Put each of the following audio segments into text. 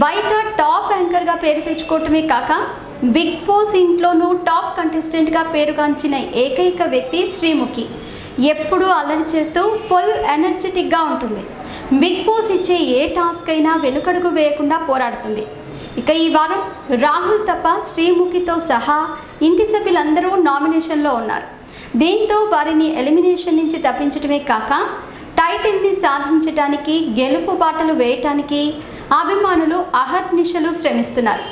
బయట టాప్ యాంకర్గా పేరు తెచ్చుకోవటమే కాక బిగ్ బాస్ ఇంట్లోనూ టాప్ కంటెస్టెంట్గా పేరుగాంచిన ఏకైక వ్యక్తి శ్రీముఖి. ఎప్పుడూ అల్లరి చేస్తూ ఫుల్ ఎనర్జెటిక్గా ఉంటుంది. బిగ్ బాస్ ఇచ్చే ఏ టాస్క్ అయినా వెనుకడుగు వేయకుండా పోరాడుతుంది. ఇక ఈ వారం రాహుల్ తప్ప శ్రీముఖితో సహా ఇంటి సభ్యులందరూ నామినేషన్లో ఉన్నారు. దీంతో వారిని ఎలిమినేషన్ నుంచి తప్పించడమే కాక టైటిల్ని సాధించడానికి, గెలుపు బాటలు వేయటానికి అభిమానులు అహర్నిశలు శ్రమిస్తున్నారు.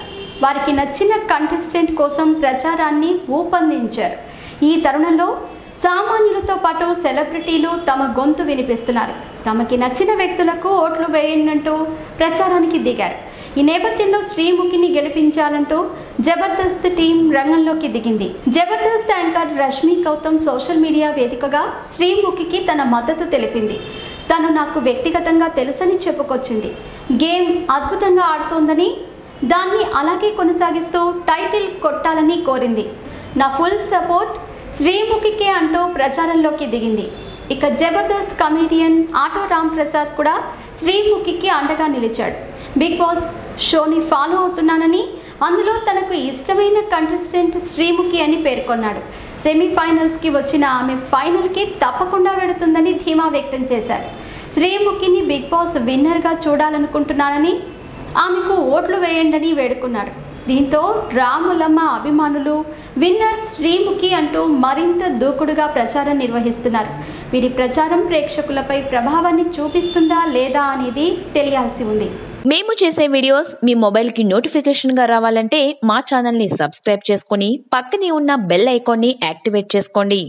వారికి నచ్చిన కంటెస్టెంట్ కోసం ప్రచారాన్ని ఊపందించారు. ఈ తరుణంలో సామాన్యులతో పాటు సెలబ్రిటీలు తమ గొంతు వినిపిస్తున్నారు. తమకి నచ్చిన వ్యక్తులకు ఓట్లు వేయండంటూ ప్రచారానికి దిగారు. ఈ నేపథ్యంలో శ్రీముఖిని గెలిపించాలంటూ జబర్దస్త్ టీం రంగంలోకి దిగింది. Jabardasth anchor Rashmi Gautam social media వేదికగా శ్రీముఖికి తన మద్దతు తెలిపింది. తను నాకు వ్యక్తిగతంగా తెలుసని చెప్పుకొచ్చింది. గేమ్ అద్భుతంగా ఆడుతోందని, దాన్ని అలాగే కొనసాగిస్తూ టైటిల్ కొట్టాలని కోరింది. నా ఫుల్ సపోర్ట్ శ్రీముఖికి అంటూ ప్రచారంలోకి దిగింది. ఇక జబర్దస్త్ కమెడియన్ ఆటో రామ్ ప్రసాద్ కూడా శ్రీముఖికి అండగా నిలిచాడు. బిగ్ బాస్ షోని ఫాలో అవుతున్నానని, అందులో తనకు ఇష్టమైన కంటెస్టెంట్ శ్రీముఖి అని పేర్కొన్నాడు. సెమీఫైనల్స్కి వచ్చిన ఆమె ఫైనల్కి తప్పకుండా వెడుతుందని ధీమా వ్యక్తం చేశాడు. శ్రీముఖిని బిగ్ బాస్ విన్నర్గా చూడాలనుకుంటున్నానని, ఆమెకు ఓట్లు వేయండని వేడుకున్నాడు. దీంతో రాములమ్మ అభిమానులు విన్నర్ శ్రీముఖి అంటూ మరింత దూకుడుగా ప్రచారం నిర్వహిస్తున్నారు. వీరి ప్రచారం ప్రేక్షకులపై ప్రభావాన్ని చూపిస్తుందా లేదా అనేది తెలియాల్సి ఉంది. మేము చేసే వీడియోస్ మీ మొబైల్కి నోటిఫికేషన్గా రావాలంటే మా ఛానల్ని సబ్స్క్రైబ్ చేసుకుని పక్కనే ఉన్న బెల్ ఐకాన్ని యాక్టివేట్ చేసుకోండి.